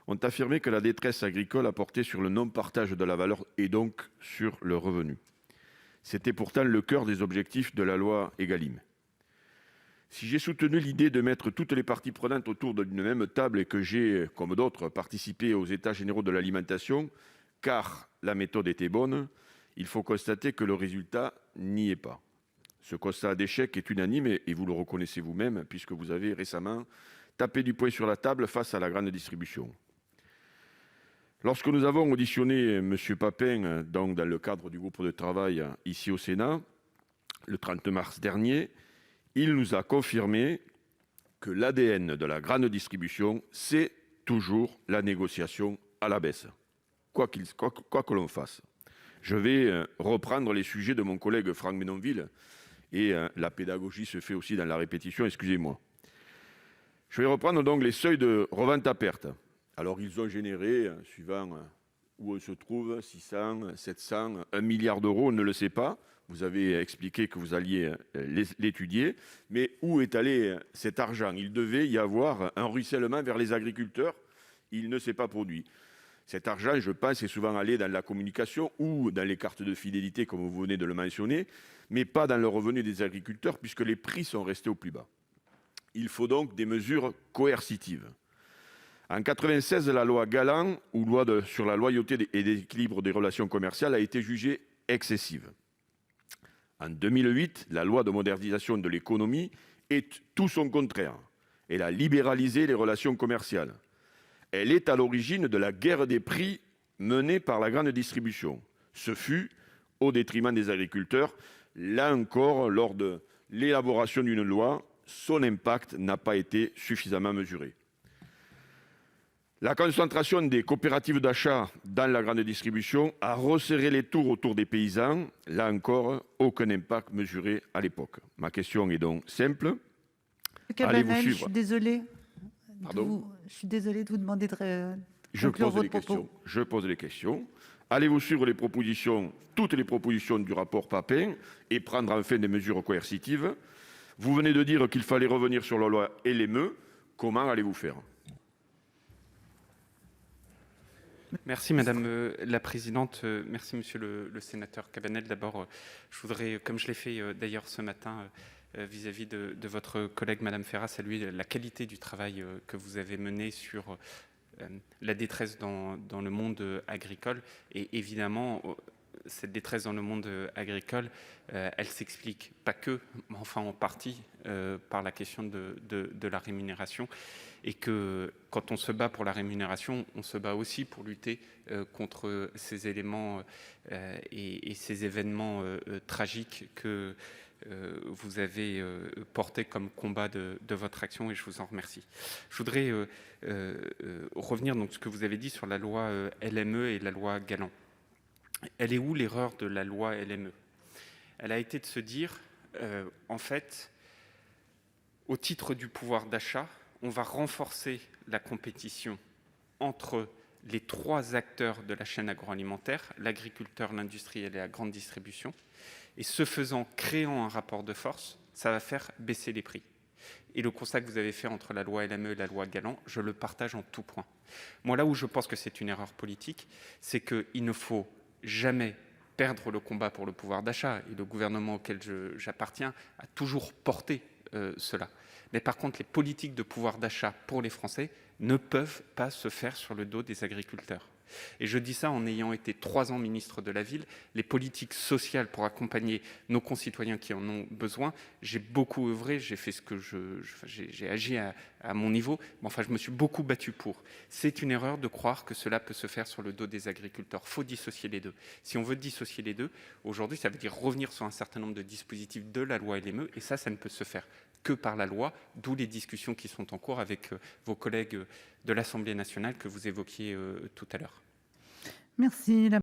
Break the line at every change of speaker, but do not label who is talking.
ont affirmé que la détresse agricole a porté sur le non-partage de la valeur et donc sur le revenu. C'était pourtant le cœur des objectifs de la loi Égalim. Si j'ai soutenu l'idée de mettre toutes les parties prenantes autour d'une même table et que j'ai, comme d'autres, participé aux États généraux de l'alimentation, car la méthode était bonne, il faut constater que le résultat n'y est pas. Ce constat d'échec est unanime et vous le reconnaissez vous-même puisque vous avez récemment tapé du poing sur la table face à la grande distribution. Lorsque nous avons auditionné M. Papin, dans le cadre du groupe de travail ici au Sénat, le 30 mars dernier, il nous a confirmé que l'ADN de la grande distribution, c'est toujours la négociation à la baisse, quoi que l'on fasse. Je vais reprendre les sujets de mon collègue Franck Menonville, et la pédagogie se fait aussi dans la répétition, excusez-moi. Je vais reprendre donc les seuils de revente à perte. Alors, ils ont généré, suivant où on se trouve, 600, 700, 1 milliard d'euros, on ne le sait pas. Vous avez expliqué que vous alliez l'étudier. Mais où est allé cet argent? Il devait y avoir un ruissellement vers les agriculteurs. Il ne s'est pas produit. Cet argent, je pense, est souvent allé dans la communication ou dans les cartes de fidélité, comme vous venez de le mentionner, mais pas dans le revenu des agriculteurs, puisque les prix sont restés au plus bas. Il faut donc des mesures coercitives. En 1996, la loi Galland, ou loi sur la loyauté et l'équilibre des relations commerciales, a été jugée excessive. En 2008, la loi de modernisation de l'économie est tout son contraire. Elle a libéralisé les relations commerciales. Elle est à l'origine de la guerre des prix menée par la grande distribution. Ce fut au détriment des agriculteurs. Là encore, lors de l'élaboration d'une loi, son impact n'a pas été suffisamment mesuré. La concentration des coopératives d'achat dans la grande distribution a resserré les tours autour des paysans. Là encore, aucun impact mesuré à l'époque. Ma question est donc simple.
Cabanel, je suis désolée.
Pardon ?
Je suis désolée de vous demander de
Je
conclure
pose les
votre propos.
questions. Je pose les questions. Allez-vous suivre toutes les propositions du rapport Papin et prendre enfin des mesures coercitives? Vous venez de dire qu'il fallait revenir sur la loi LME. Comment allez-vous faire?
Merci Madame la Présidente, merci Monsieur le Sénateur Cabanel. D'abord, je voudrais, comme je l'ai fait d'ailleurs ce matin vis-à-vis de votre collègue Madame Ferrat, saluer la qualité du travail que vous avez mené sur la détresse dans le monde agricole. Et évidemment, cette détresse dans le monde agricole, elle s'explique pas que, mais enfin en partie, par la question de la rémunération. Et que quand on se bat pour la rémunération, on se bat aussi pour lutter contre ces éléments et ces événements tragiques que vous avez portés comme combat de votre action, et je vous en remercie. Je voudrais revenir donc ce que vous avez dit sur la loi LME et la loi Galland. Elle est où l'erreur de la loi LME? Elle a été de se dire, en fait, au titre du pouvoir d'achat, on va renforcer la compétition entre les 3 acteurs de la chaîne agroalimentaire, l'agriculteur, l'industriel et la grande distribution. Et ce faisant, créant un rapport de force, ça va faire baisser les prix. Et le constat que vous avez fait entre la loi LME et la loi Galland, je le partage en tout point. Moi, là où je pense que c'est une erreur politique, c'est qu'il ne faut jamais perdre le combat pour le pouvoir d'achat. Et le gouvernement auquel j'appartiens a toujours porté cela. Mais par contre, les politiques de pouvoir d'achat pour les Français ne peuvent pas se faire sur le dos des agriculteurs. Et je dis ça en ayant été 3 ans ministre de la Ville. Les politiques sociales pour accompagner nos concitoyens qui en ont besoin, j'ai beaucoup œuvré, j'ai fait ce que j'ai agi à mon niveau, mais enfin je me suis beaucoup battu pour. C'est une erreur de croire que cela peut se faire sur le dos des agriculteurs. Il faut dissocier les deux. Si on veut dissocier les deux, aujourd'hui ça veut dire revenir sur un certain nombre de dispositifs de la loi LME, et ça ne peut se faire que par la loi, d'où les discussions qui sont en cours avec vos collègues de l'Assemblée nationale que vous évoquiez tout à l'heure.
Merci.